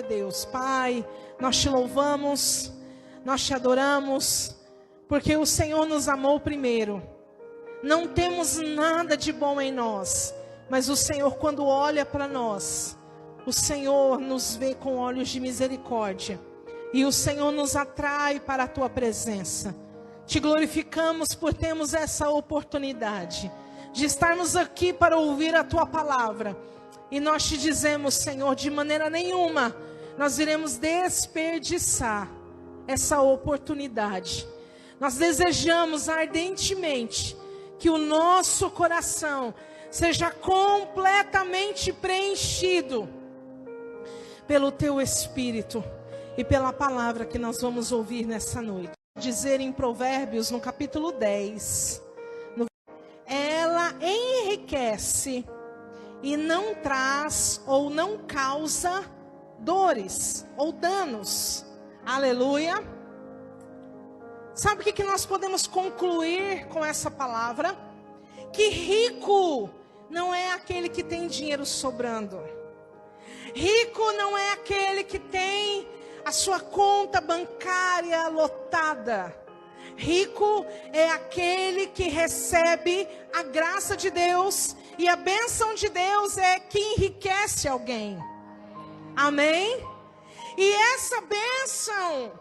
Deus. Pai, nós te louvamos, nós te adoramos, porque o Senhor nos amou primeiro. Não temos nada de bom em nós, mas o Senhor, quando olha para nós, o Senhor nos vê com olhos de misericórdia. E o Senhor nos atrai para a tua presença. Te glorificamos por termos essa oportunidade de estarmos aqui para ouvir a tua palavra. E nós te dizemos, Senhor, de maneira nenhuma nós iremos desperdiçar essa oportunidade. Nós desejamos ardentemente que o nosso coração seja completamente preenchido pelo teu Espírito e pela palavra que nós vamos ouvir nessa noite. Dizer em Provérbios, no capítulo 10, ela enriquece e não traz ou não causa dores ou danos. Aleluia. Sabe o que nós podemos concluir com essa palavra? Que rico não é aquele que tem dinheiro sobrando. Rico não é aquele que tem a sua conta bancária lotada. Rico é aquele que recebe a graça de Deus, e a bênção de Deus é que enriquece alguém. Amém? E essa bênção,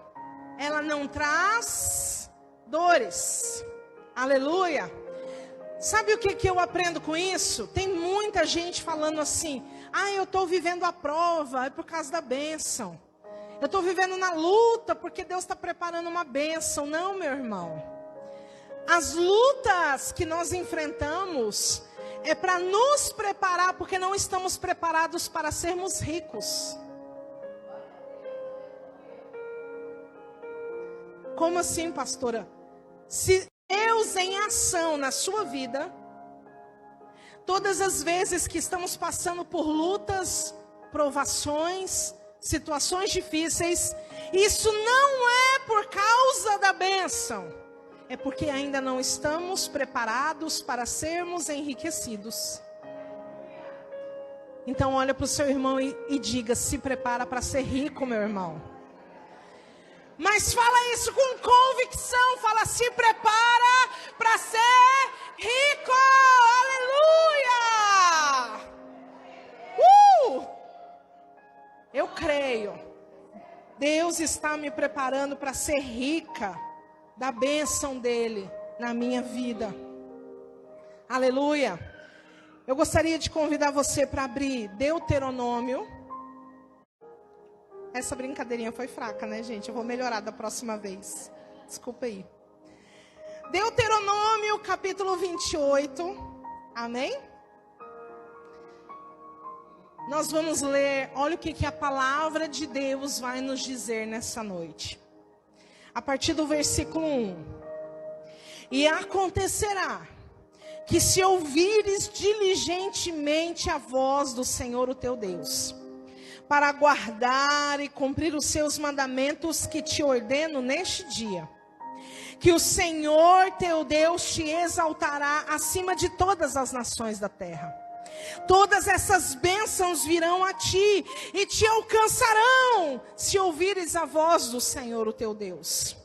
ela não traz dores. Aleluia. Sabe o que eu aprendo com isso? Tem muita gente falando assim: eu estou vivendo a prova, é por causa da bênção. Eu estou vivendo na luta porque Deus está preparando uma bênção. Não, meu irmão. As lutas que nós enfrentamos é para nos preparar, porque não estamos preparados para sermos ricos. Como assim, pastora? Se Deus em ação na sua vida, todas as vezes que estamos passando por lutas, provações, situações difíceis, isso não é por causa da bênção, é porque ainda não estamos preparados para sermos enriquecidos. Então olha para o seu irmão e diga: se prepara para ser rico, meu irmão. Mas fala isso com convicção, fala: se prepara para ser rico, aleluia! Eu creio, Deus está me preparando para ser rica da bênção dEle na minha vida. Aleluia. Eu gostaria de convidar você para abrir Deuteronômio. Essa brincadeirinha foi fraca, né, gente? Eu vou melhorar da próxima vez. Desculpa aí. Deuteronômio, capítulo 28. Amém? Nós vamos ler, olha o que a palavra de Deus vai nos dizer nessa noite. A partir do versículo 1. E acontecerá que se ouvires diligentemente a voz do Senhor, o teu Deus, para guardar e cumprir os seus mandamentos que te ordeno neste dia, que o Senhor teu Deus te exaltará acima de todas as nações da terra. Todas essas bênçãos virão a ti e te alcançarão, se ouvires a voz do Senhor, o teu Deus.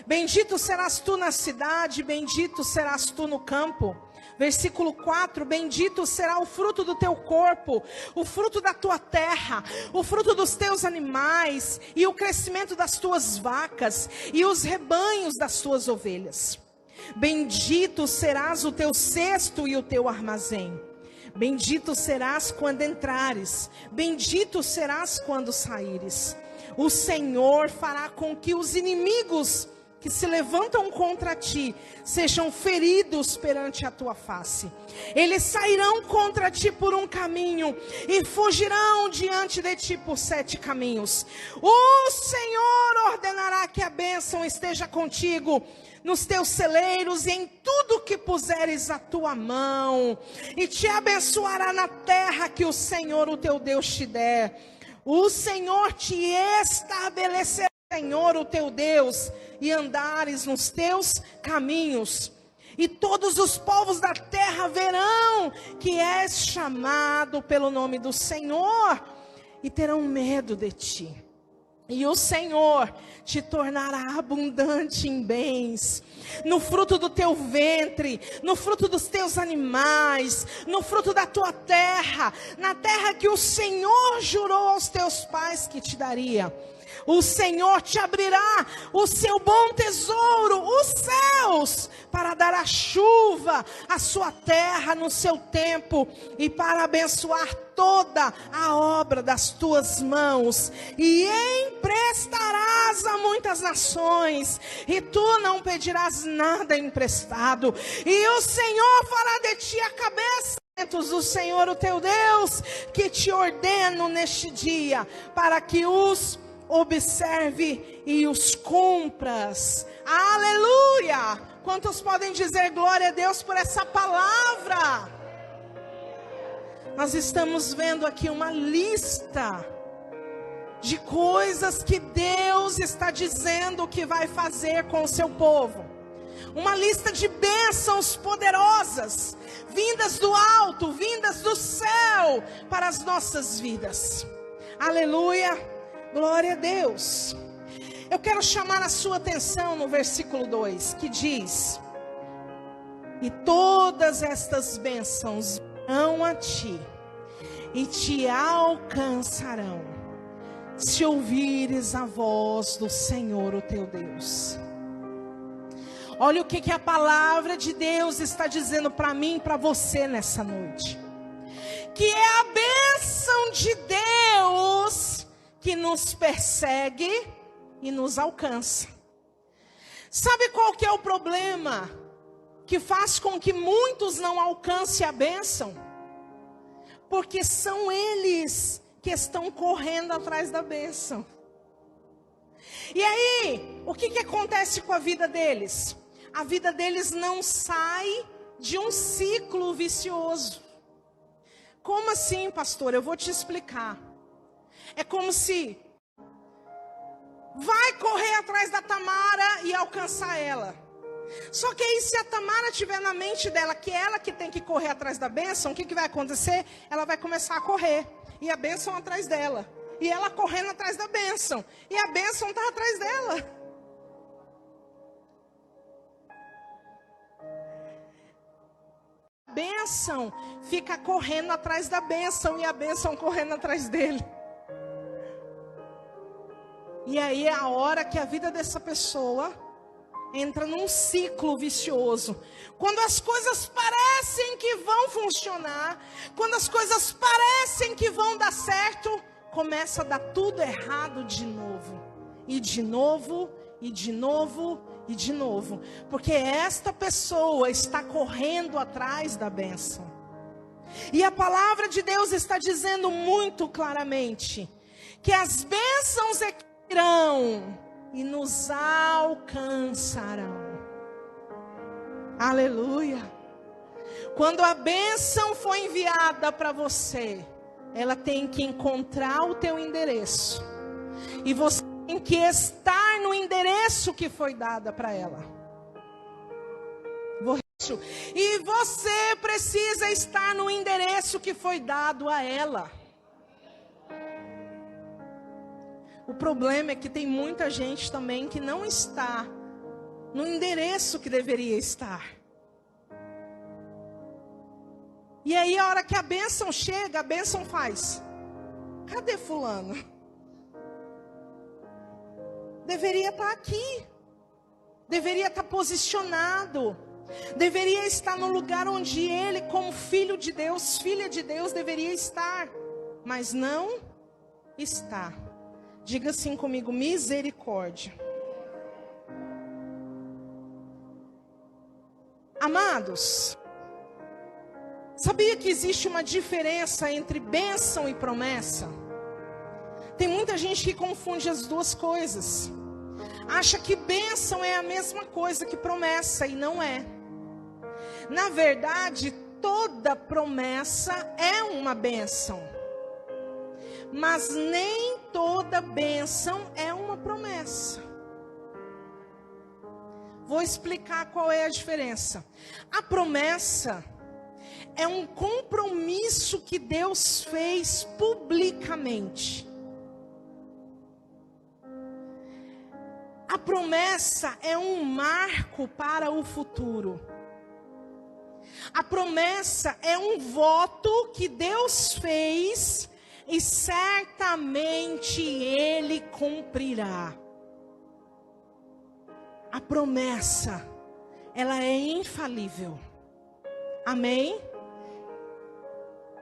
Bendito serás tu na cidade, bendito serás tu no campo. Versículo 4, bendito será o fruto do teu corpo, o fruto da tua terra, o fruto dos teus animais, e o crescimento das tuas vacas, e os rebanhos das tuas ovelhas. Bendito serás o teu cesto e o teu armazém. Bendito serás quando entrares, bendito serás quando saíres. O Senhor fará com que os inimigos que se levantam contra ti sejam feridos perante a tua face. Eles sairão contra ti por um caminho e fugirão diante de ti por 7 caminhos. O Senhor ordenará que a bênção esteja contigo nos teus celeiros e em tudo que puseres a tua mão, e te abençoará na terra que o Senhor, o teu Deus, te der. O Senhor te estabelecerá, Senhor, o teu Deus, e andares nos teus caminhos. E todos os povos da terra verão que és chamado pelo nome do Senhor, e terão medo de ti. E o Senhor te tornará abundante em bens, no fruto do teu ventre, no fruto dos teus animais, no fruto da tua terra, na terra que o Senhor jurou aos teus pais que te daria. O Senhor te abrirá o seu bom tesouro, os céus, para dar a chuva à sua terra no seu tempo e para abençoar toda a obra das tuas mãos. E emprestarás a muitas nações, e tu não pedirás nada emprestado. E o Senhor fará de ti a cabeça do Senhor, o teu Deus, que te ordeno neste dia, para que os observe e os cumpras. Aleluia! Quantos podem dizer glória a Deus por essa palavra? Nós estamos vendo aqui uma lista de coisas que Deus está dizendo que vai fazer com o seu povo. Uma lista de bênçãos poderosas, vindas do alto, vindas do céu, para as nossas vidas. Aleluia! Glória a Deus. Eu quero chamar a sua atenção no versículo 2, que diz: e todas estas bênçãos virão a ti, e te alcançarão, se ouvires a voz do Senhor, o teu Deus. Olha o que a palavra de Deus está dizendo para mim e para você nessa noite. Que é a bênção de Deus que nos persegue e nos alcança. Sabe qual que é o problema que faz com que muitos não alcancem a bênção? Porque são eles que estão correndo atrás da bênção. E aí, o que acontece com a vida deles? A vida deles não sai de um ciclo vicioso. Como assim, pastor? Eu vou te explicar. É como se vai correr atrás da Tamara e alcançar ela. Só que aí, se a Tamara tiver na mente dela que ela que tem que correr atrás da bênção, o que vai acontecer? Ela vai começar a correr, e a bênção atrás dela, e ela correndo atrás da bênção, e a bênção está atrás dela. A bênção fica correndo atrás da bênção, e a bênção correndo atrás dele. E aí é a hora que a vida dessa pessoa entra num ciclo vicioso. Quando as coisas parecem que vão funcionar, quando as coisas parecem que vão dar certo, começa a dar tudo errado de novo. E de novo, e de novo, e de novo. Porque esta pessoa está correndo atrás da bênção. E a palavra de Deus está dizendo muito claramente que as bênçãos virão e nos alcançarão. Aleluia. Quando a bênção for enviada para você, ela tem que encontrar o teu endereço. E você tem que estar no endereço que foi dado para ela. E você precisa estar no endereço que foi dado a ela. O problema é que tem muita gente também que não está no endereço que deveria estar. E aí a hora que a bênção chega, a bênção faz: cadê fulano? Deveria estar aqui. Deveria estar posicionado. Deveria estar no lugar onde ele, como filho de Deus, filha de Deus, deveria estar. Mas não está. Diga assim comigo: misericórdia. Amados, sabia que existe uma diferença entre bênção e promessa? Tem muita gente que confunde as duas coisas. Acha que bênção é a mesma coisa que promessa, e não é. Na verdade, toda promessa é uma bênção. Mas nem toda bênção é uma promessa. Vou explicar qual é a diferença. A promessa, é um compromisso que Deus fez publicamente. A promessa é um marco para o futuro. A promessa é um voto que Deus fez e certamente Ele cumprirá. A promessa, ela é infalível. Amém?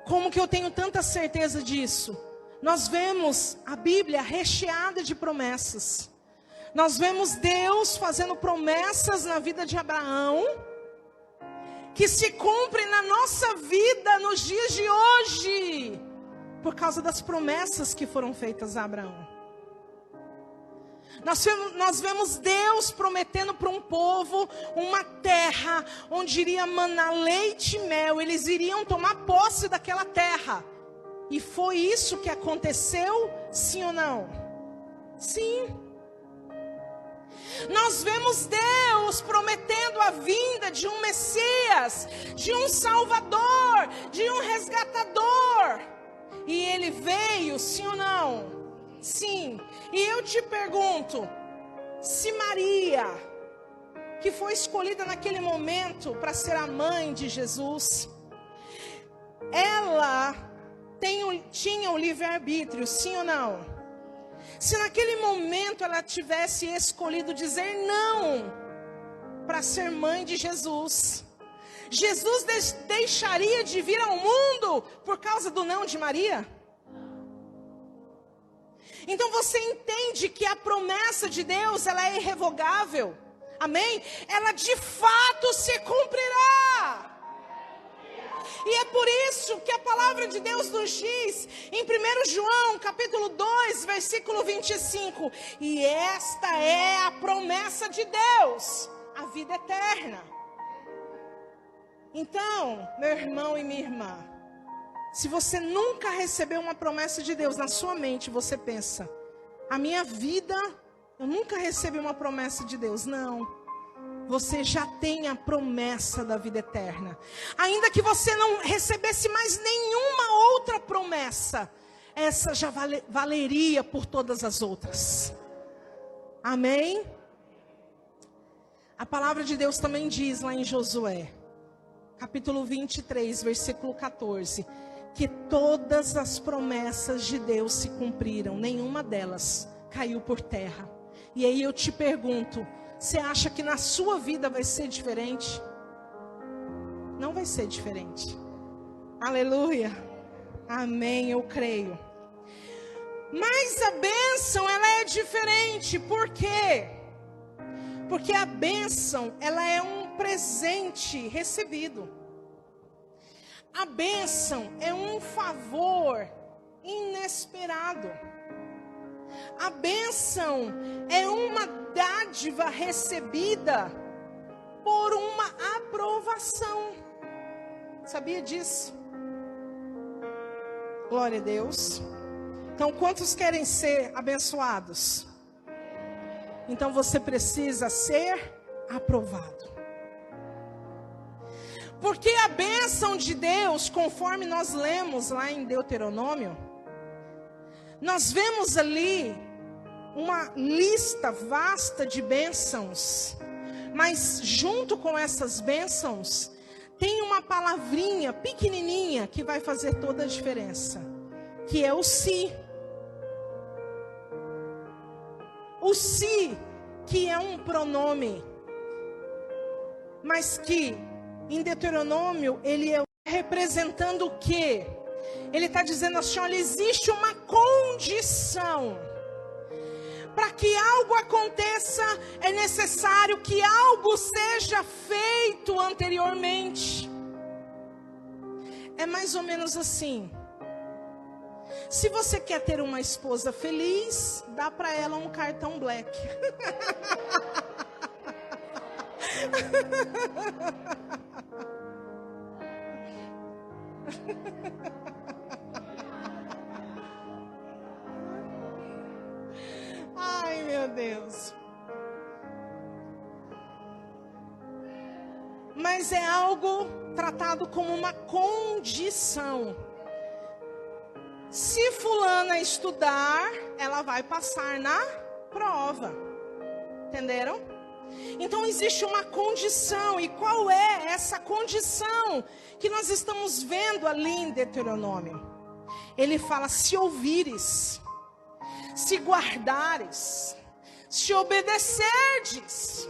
Como que eu tenho tanta certeza disso? Nós vemos a Bíblia recheada de promessas. Nós vemos Deus fazendo promessas na vida de Abraão, que se cumprem na nossa vida nos dias de hoje, por causa das promessas que foram feitas a Abraão. Nós vemos Deus prometendo para um povo uma terra onde iria manar leite e mel. Eles iriam tomar posse daquela terra. E foi isso que aconteceu, sim ou não? Sim. Nós vemos Deus prometendo a vinda de um Messias, de um Salvador, de um resgatador. E ele veio, sim ou não? Sim. E eu te pergunto, se Maria, que foi escolhida naquele momento para ser a mãe de Jesus, ela tinha o livre-arbítrio, sim ou não? Se naquele momento ela tivesse escolhido dizer não para ser mãe de Jesus, Jesus deixaria de vir ao mundo por causa do não de Maria? Então você entende que a promessa de Deus, ela é irrevogável. Amém? Ela de fato se cumprirá. E é por isso que a palavra de Deus nos diz, em 1 João, capítulo 2, versículo 25. E esta é a promessa de Deus, a vida eterna. Então, meu irmão e minha irmã, se você nunca recebeu uma promessa de Deus na sua mente, você pensa, a minha vida, eu nunca recebi uma promessa de Deus. Não. Você já tem a promessa da vida eterna. Ainda que você não recebesse mais nenhuma outra promessa, essa já valeria por todas as outras. Amém? A palavra de Deus também diz lá em Josué, capítulo 23, versículo 14, que todas as promessas de Deus se cumpriram, nenhuma delas caiu por terra. E aí eu te pergunto, você acha que na sua vida vai ser diferente? Não vai ser diferente. Aleluia. Amém, eu creio. Mas a bênção, ela é diferente. Por quê? Porque a bênção, ela é um presente recebido. A bênção é um favor inesperado. A bênção é uma dádiva recebida por uma aprovação. Sabia disso? Glória a Deus. Então, quantos querem ser abençoados? Então, você precisa ser aprovado. Porque a bênção de Deus, conforme nós lemos lá em Deuteronômio, nós vemos ali uma lista vasta de bênçãos, mas junto com essas bênçãos, tem uma palavrinha pequenininha que vai fazer toda a diferença, que é o se. O se, que é um pronome, mas que em Deuteronômio ele é representando o quê? Ele está dizendo assim, olha, existe uma condição. Para que algo aconteça, é necessário que algo seja feito anteriormente. É mais ou menos assim. Se você quer ter uma esposa feliz, dá para ela um cartão black. Ai, meu Deus. mas é algo tratado como uma condição. Se fulana estudar, ela vai passar na prova. Entenderam? Então existe uma condição. E qual é essa condição que nós estamos vendo ali em Deuteronômio? Ele fala: se ouvires, se guardares, se obedecerdes.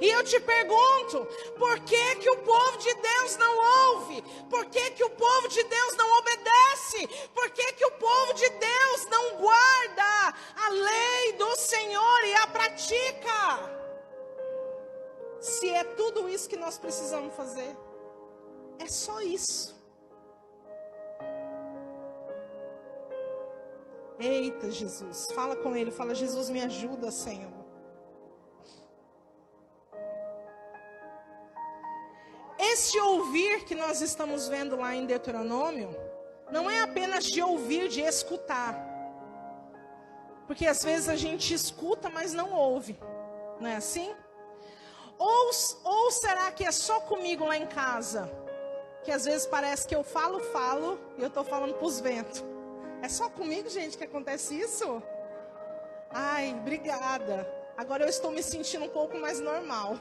E eu te pergunto, por que que o povo de Deus não ouve? Por que que o povo de Deus não obedece? Por que que o povo de Deus não guarda a lei do Senhor e a pratica? Se é tudo isso que nós precisamos fazer, é só isso. Eita, Jesus, fala com ele, fala: Jesus, me ajuda, Senhor. Esse ouvir que nós estamos vendo lá em Deuteronômio, não é apenas de ouvir, de escutar. Porque às vezes a gente escuta, mas não ouve. Não é assim? Ou será que é só comigo lá em casa? Que às vezes parece que eu falo, e eu estou falando para os ventos. É só comigo, gente, que acontece isso? Ai, obrigada. Agora eu estou me sentindo um pouco mais normal.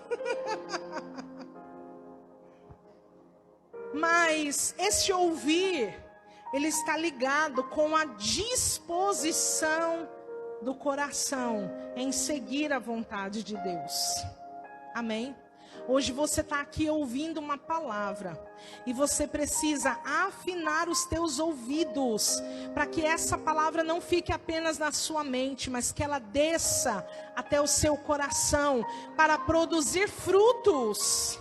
Mas esse ouvir, ele está ligado com a disposição do coração em seguir a vontade de Deus. Amém? Hoje você está aqui ouvindo uma palavra e você precisa afinar os teus ouvidos para que essa palavra não fique apenas na sua mente, mas que ela desça até o seu coração para produzir frutos.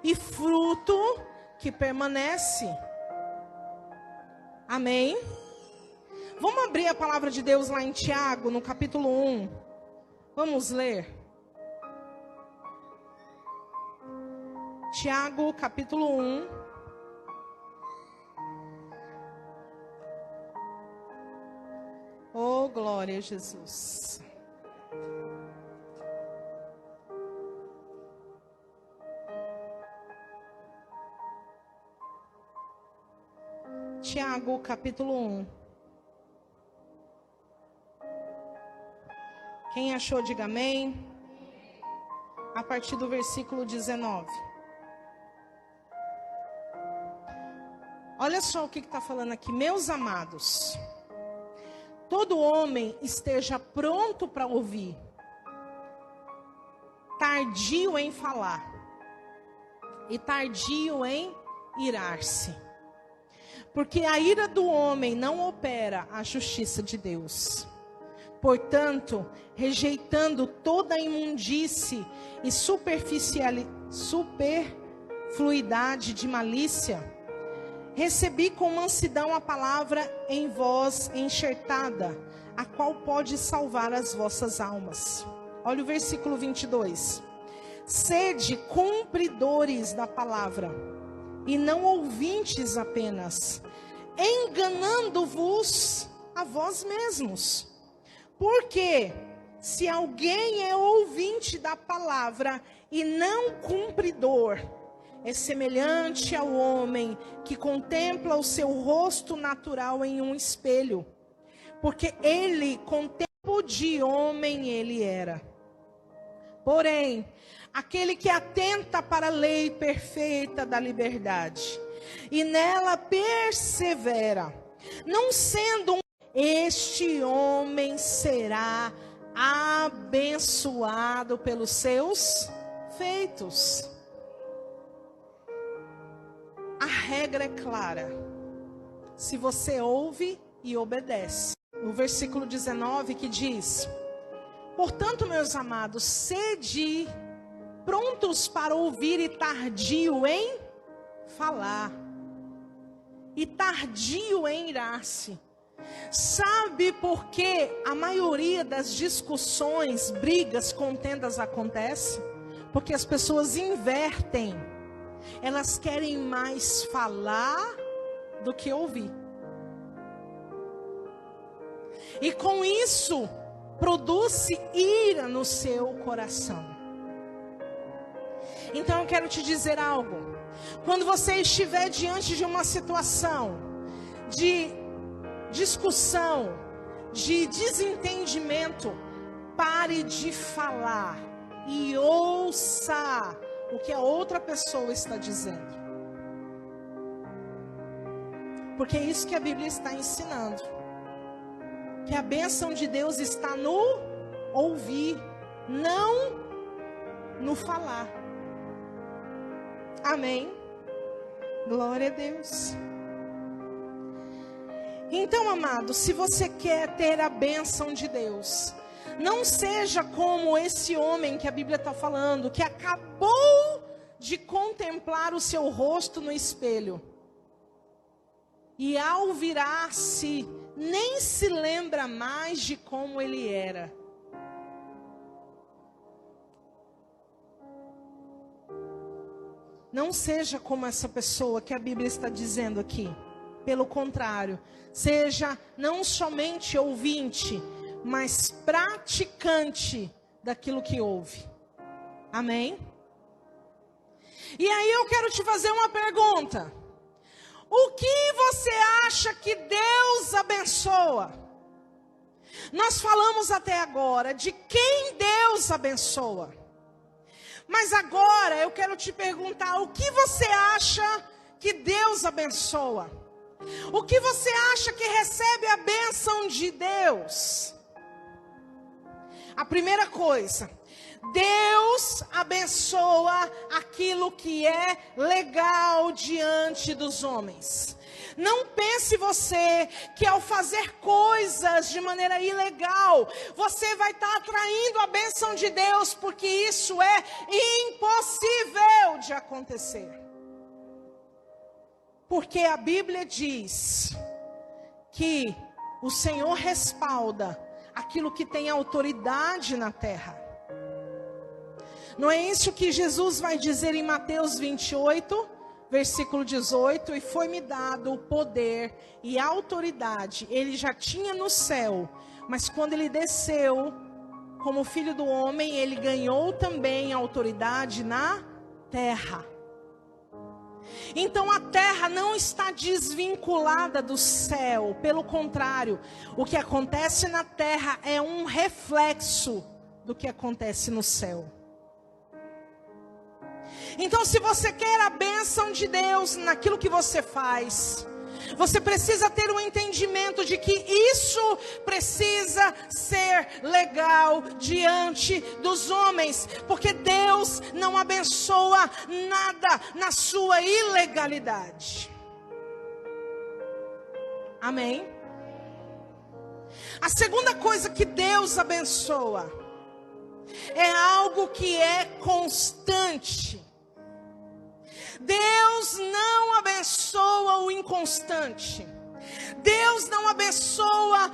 E fruto que permanece. Amém? Vamos abrir a palavra de Deus lá em Tiago, no capítulo 1. Vamos ler. Tiago, capítulo 1. Oh, glória a Jesus. Tiago, capítulo 1. Quem achou, diga amém. A partir do versículo 19. Olha só o que está falando aqui. Meus amados, todo homem esteja pronto para ouvir, tardio em falar e tardio em irar-se. Porque a ira do homem não opera a justiça de Deus. Portanto, rejeitando toda a imundície e superfluidade de malícia, recebi com mansidão a palavra em vós enxertada, a qual pode salvar as vossas almas. Olha o versículo 22. Sede cumpridores da palavra, e não ouvintes apenas, enganando-vos a vós mesmos. Porque se alguém é ouvinte da palavra e não cumpridor, é semelhante ao homem que contempla o seu rosto natural em um espelho. Porque ele, com tempo de homem, ele era. Porém, aquele que atenta para a lei perfeita da liberdade, e nela persevera, não sendo este homem será abençoado pelos seus feitos. A regra é clara. Se você ouve e obedece. No versículo 19 que diz: portanto, meus amados, sede prontos para ouvir e tardio em falar, e tardio em irar-se. Sabe por que a maioria das discussões, brigas, contendas acontece? Porque as pessoas invertem. Elas querem mais falar do que ouvir. E com isso, produz-se ira no seu coração. Então eu quero te dizer algo. Quando você estiver diante de uma situação de discussão, de desentendimento, pare de falar e ouça o que a outra pessoa está dizendo. Porque é isso que a Bíblia está ensinando. Que a bênção de Deus está no ouvir, não no falar. Amém? Glória a Deus. Então, amado, se você quer ter a bênção de Deus, não seja como esse homem que a Bíblia está falando, que acabou de contemplar o seu rosto no espelho. E ao virar-se, nem se lembra mais de como ele era. Não seja como essa pessoa que a Bíblia está dizendo aqui. Pelo contrário, seja não somente ouvinte, mas praticante daquilo que ouve. Amém? E aí eu quero te fazer uma pergunta. O que você acha que Deus abençoa? Nós falamos até agora de quem Deus abençoa. Mas agora eu quero te perguntar, o que você acha que Deus abençoa? O que você acha que recebe a bênção de Deus? A primeira coisa, Deus abençoa aquilo que é legal diante dos homens. Não pense você que ao fazer coisas de maneira ilegal, você vai estar atraindo a bênção de Deus, porque isso é impossível de acontecer. Porque a Bíblia diz que o Senhor respalda aquilo que tem autoridade na terra. Não é isso que Jesus vai dizer em Mateus 28, versículo 18? E foi-me dado o poder e a autoridade. Ele já tinha no céu, mas quando ele desceu como filho do homem, ele ganhou também a autoridade na terra. Então a terra não está desvinculada do céu, pelo contrário, o que acontece na terra é um reflexo do que acontece no céu. Então, se você quer a bênção de Deus naquilo que você faz, você precisa ter um entendimento de que isso precisa ser legal diante dos homens, porque Deus não abençoa nada na sua ilegalidade. Amém? A segunda coisa que Deus abençoa é algo que é constante. Deus não abençoa o inconstante. Deus não abençoa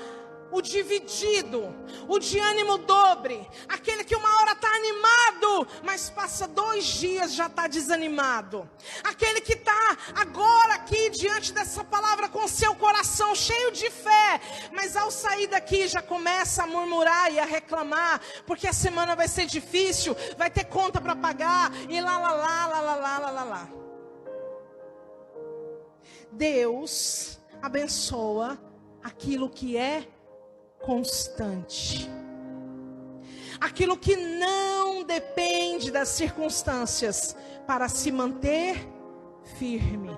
o dividido, o de ânimo dobre, aquele que uma hora está animado, mas passa 2 dias já está desanimado. Aquele que está agora aqui diante dessa palavra com seu coração cheio de fé, mas ao sair daqui já começa a murmurar e a reclamar, porque a semana vai ser difícil, vai ter conta para pagar e lá. Deus abençoa aquilo que é constante. Aquilo que não depende das circunstâncias para se manter firme.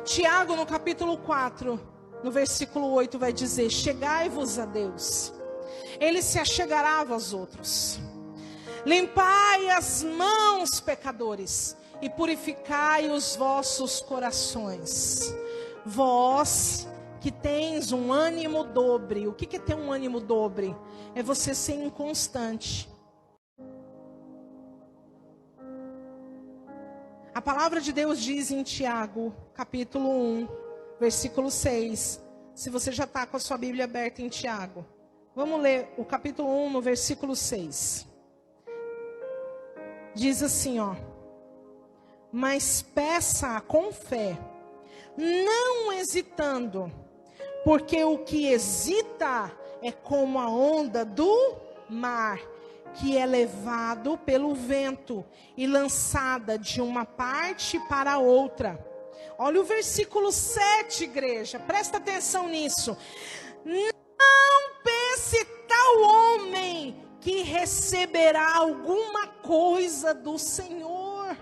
Tiago, no capítulo 4, no versículo 8, vai dizer: chegai-vos a Deus, Ele se achegará a vós outros. Limpai as mãos, pecadores, e purificai os vossos corações. Vós que tens um ânimo dobre. O que é ter um ânimo dobre? É você ser inconstante. A palavra de Deus diz em Tiago, capítulo 1, versículo 6. Se você já está com a sua Bíblia aberta em Tiago, vamos ler o capítulo 1, no versículo 6. Diz assim, ó: mas peça com fé, não hesitando, porque o que hesita é como a onda do mar, que é levado pelo vento e lançada de uma parte para outra. Olha o versículo 7, igreja, presta atenção nisso. Não pense tal homem que receberá alguma coisa do Senhor.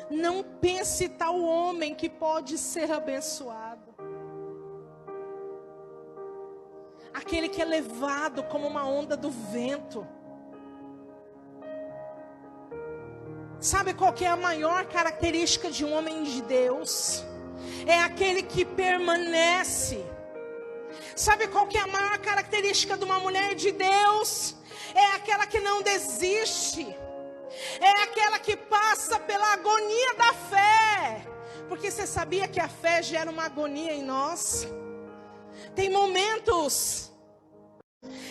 Não pense tal homem que pode ser abençoado. Aquele que é levado como uma onda do vento. Sabe qual que é a maior característica de um homem de Deus? É aquele que permanece. Sabe qual que é a maior característica de uma mulher de Deus? É aquela que não desiste. É aquela que passa pela agonia da fé. Porque você sabia que a fé gera uma agonia em nós? Tem momentos,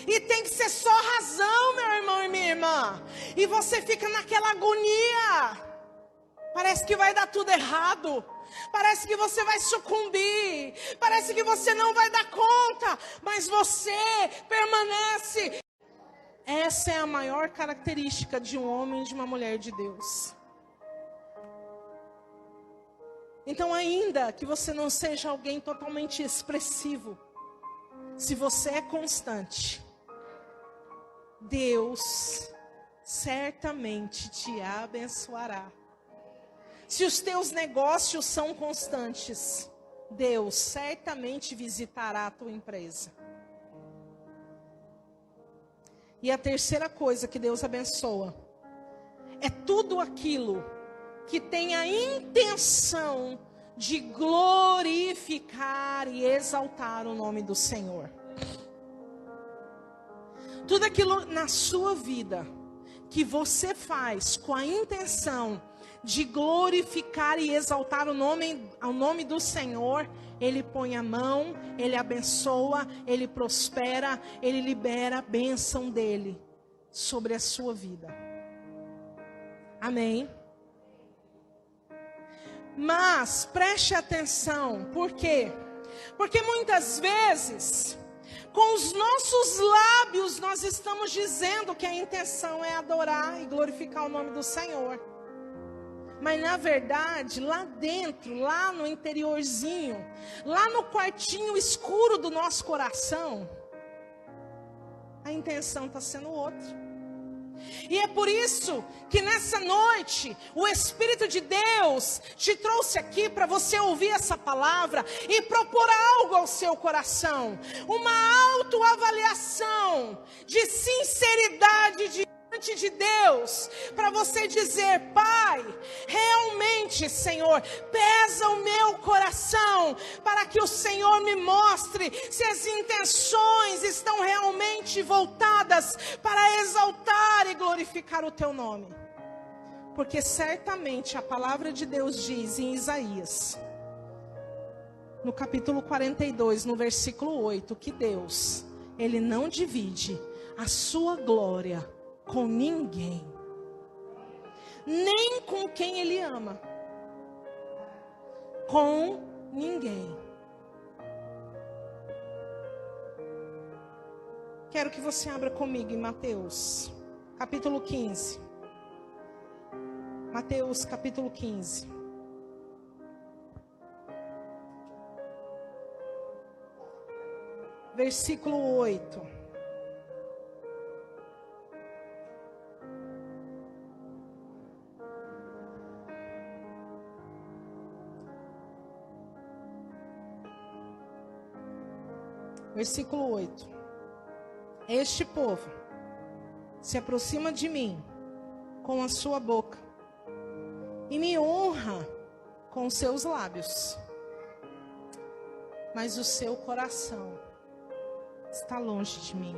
e tem que ser só razão, meu irmão e minha irmã, e você fica naquela agonia. Parece que vai dar tudo errado, parece que você vai sucumbir, parece que você não vai dar conta, mas você permanece. Essa é a maior característica de um homem e de uma mulher de Deus. Então, ainda que você não seja alguém totalmente expressivo, se você é constante, Deus certamente te abençoará. Se os teus negócios são constantes, Deus certamente visitará a tua empresa. E a terceira coisa que Deus abençoa é tudo aquilo que tem a intenção de glorificar e exaltar o nome do Senhor. Tudo aquilo na sua vida que você faz com a intenção de glorificar e exaltar o nome do Senhor, Ele põe a mão, Ele abençoa, Ele prospera, Ele libera a bênção dEle sobre a sua vida. Amém? Mas preste atenção, por quê? Porque muitas vezes, com os nossos lábios, nós estamos dizendo que a intenção é adorar e glorificar o nome do Senhor. Mas na verdade, lá dentro, lá no interiorzinho, lá no quartinho escuro do nosso coração, a intenção está sendo outra. E é por isso que nessa noite o Espírito de Deus te trouxe aqui para você ouvir essa palavra e propor algo ao seu coração. Uma autoavaliação de sinceridade diante de Deus, para você dizer: Pai, realmente, Senhor, pesa o meu coração, para que o Senhor me mostre se as intenções estão realmente voltadas para exaltar e glorificar o teu nome. Porque certamente a palavra de Deus diz em Isaías, no capítulo 42, no versículo 8, que Deus, Ele não divide a sua glória com ninguém, nem com quem Ele ama, com ninguém. Quero que você abra comigo em Mateus, capítulo 15. Mateus, capítulo 15. Versículo 8. Versículo 8. Este povo se aproxima de mim com a sua boca e me honra com os seus lábios, mas o seu coração está longe de mim.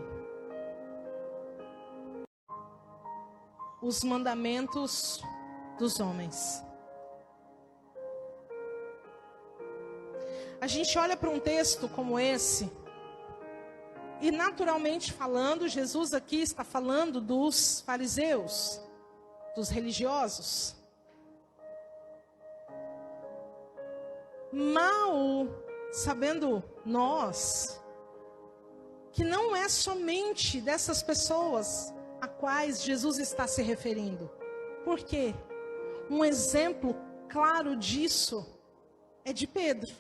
Os mandamentos dos homens. A gente olha para um texto como esse, e naturalmente falando, Jesus aqui está falando dos fariseus, dos religiosos. Mal sabendo nós que não é somente dessas pessoas a quais Jesus está se referindo. Por quê? Um exemplo claro disso é de Pedro.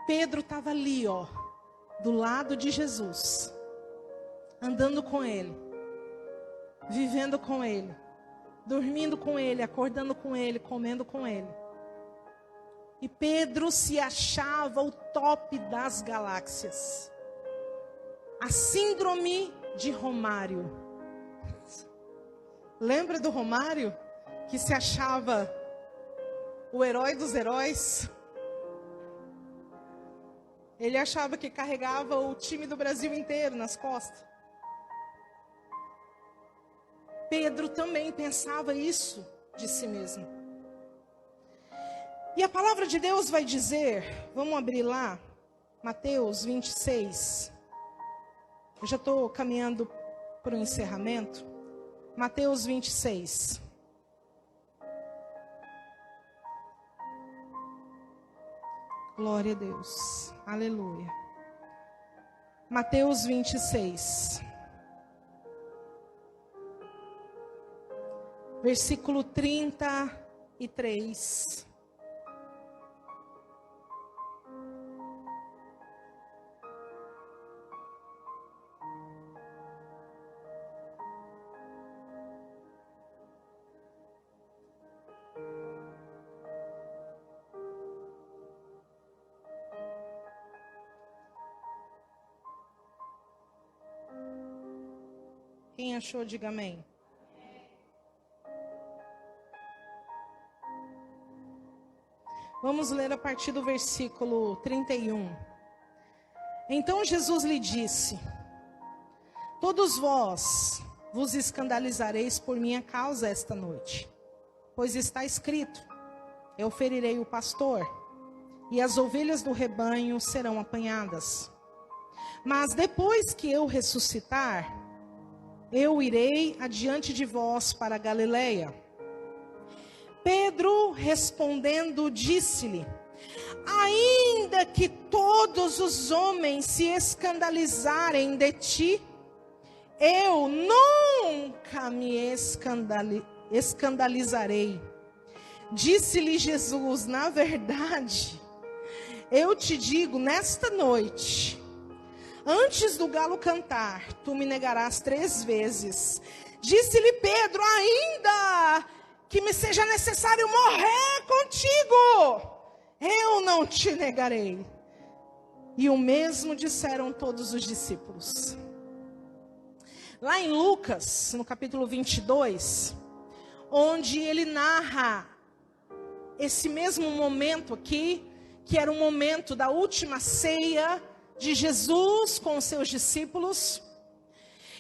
Pedro estava ali, do lado de Jesus, andando com ele, vivendo com ele, dormindo com ele, acordando com ele, comendo com ele. E Pedro se achava o top das galáxias. A síndrome de Romário. Lembra do Romário? Que se achava o herói dos heróis? Ele achava que carregava o time do Brasil inteiro nas costas. Pedro também pensava isso de si mesmo. E a palavra de Deus vai dizer, vamos abrir lá, Mateus 26. Eu já estou caminhando para o encerramento. Mateus 26. Glória a Deus. Aleluia. Mateus 26. Versículo 33. Quem achou, diga amém. Vamos ler a partir do versículo 31. Então Jesus lhe disse: todos vós vos escandalizareis por minha causa esta noite, pois está escrito: eu ferirei o pastor, e as ovelhas do rebanho serão apanhadas. Mas depois que eu ressuscitar, eu irei adiante de vós para a Galileia. Pedro respondendo disse-lhe: ainda que todos os homens se escandalizarem de ti, eu nunca me escandalizarei. Disse-lhe Jesus: na verdade, eu te digo, nesta noite, antes do galo cantar, tu me negarás 3 vezes. Disse-lhe Pedro: ainda que me seja necessário morrer contigo, eu não te negarei. E o mesmo disseram todos os discípulos. Lá em Lucas, no capítulo 22, onde ele narra esse mesmo momento aqui, que era o momento da última ceia de Jesus com os seus discípulos.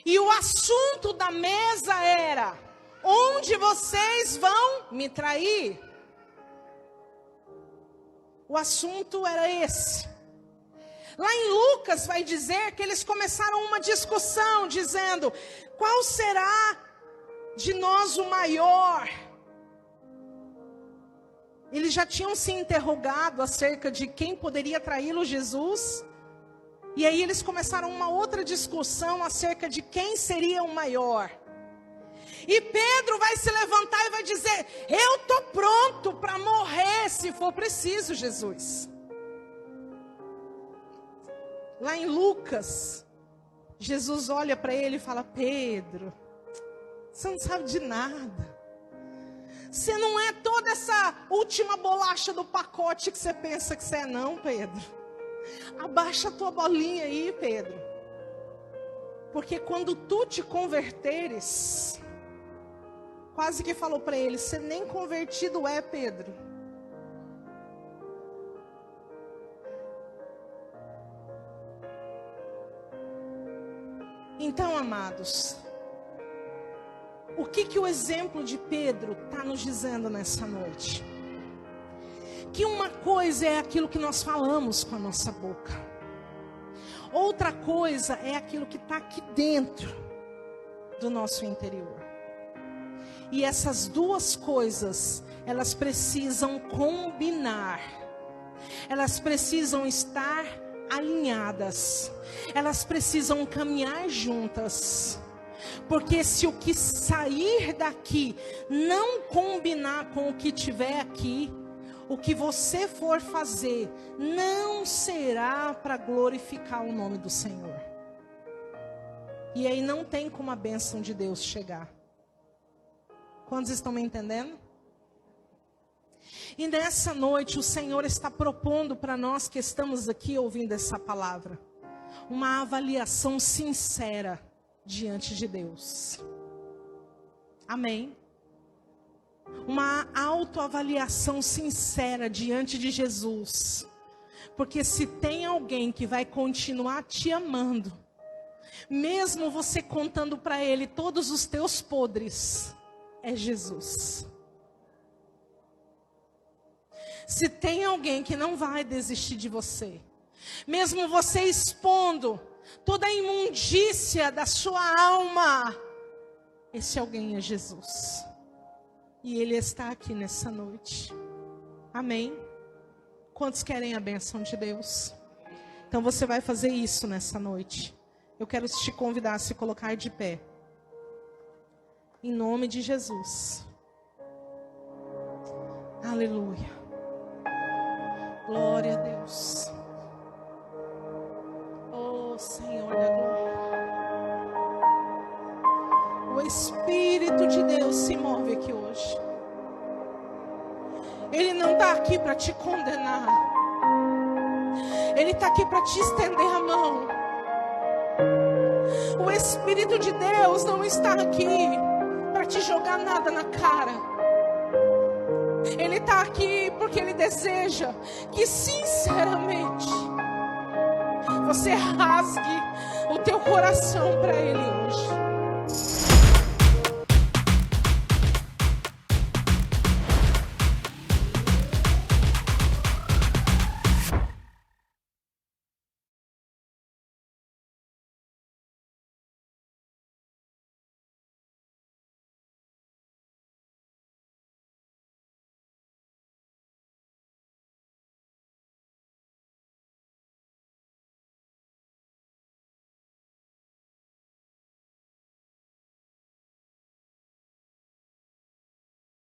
E o assunto da mesa era: onde vocês vão me trair? O assunto era esse. Lá em Lucas vai dizer que eles começaram uma discussão, dizendo: qual será de nós o maior? Eles já tinham se interrogado acerca de quem poderia traí-lo, Jesus. E aí eles começaram uma outra discussão acerca de quem seria o maior. E Pedro vai se levantar e vai dizer: eu estou pronto para morrer se for preciso, Jesus. Lá em Lucas, Jesus olha para ele e fala: Pedro, você não sabe de nada. Você não é toda essa última bolacha do pacote que você pensa que você é, não, Pedro. Abaixa a tua bolinha aí, Pedro. Porque quando tu te converteres, quase que falou para ele: você nem convertido é, Pedro. Então, amados, o que o exemplo de Pedro está nos dizendo nessa noite? Que uma coisa é aquilo que nós falamos com a nossa boca. Outra coisa é aquilo que está aqui dentro do nosso interior. E essas duas coisas, elas precisam combinar. Elas precisam estar alinhadas. Elas precisam caminhar juntas. Porque se o que sair daqui não combinar com o que tiver aqui, o que você for fazer não será para glorificar o nome do Senhor. E aí não tem como a bênção de Deus chegar. Quantos estão me entendendo? E nessa noite o Senhor está propondo para nós que estamos aqui ouvindo essa palavra, uma avaliação sincera diante de Deus. Amém? Uma autoavaliação sincera diante de Jesus. Porque se tem alguém que vai continuar te amando, mesmo você contando para Ele todos os teus podres, é Jesus. Se tem alguém que não vai desistir de você, mesmo você expondo toda a imundícia da sua alma, esse alguém é Jesus. E Ele está aqui nessa noite. Amém? Quantos querem a bênção de Deus? Então você vai fazer isso nessa noite. Eu quero te convidar a se colocar de pé. Em nome de Jesus. Aleluia. Glória a Deus. Oh Senhor da glória. O Espírito de Deus se move aqui hoje. Ele não está aqui para te condenar. Ele está aqui para te estender a mão. O Espírito de Deus não está aqui para te jogar nada na cara. Ele está aqui porque Ele deseja que sinceramente você rasgue o teu coração para Ele hoje.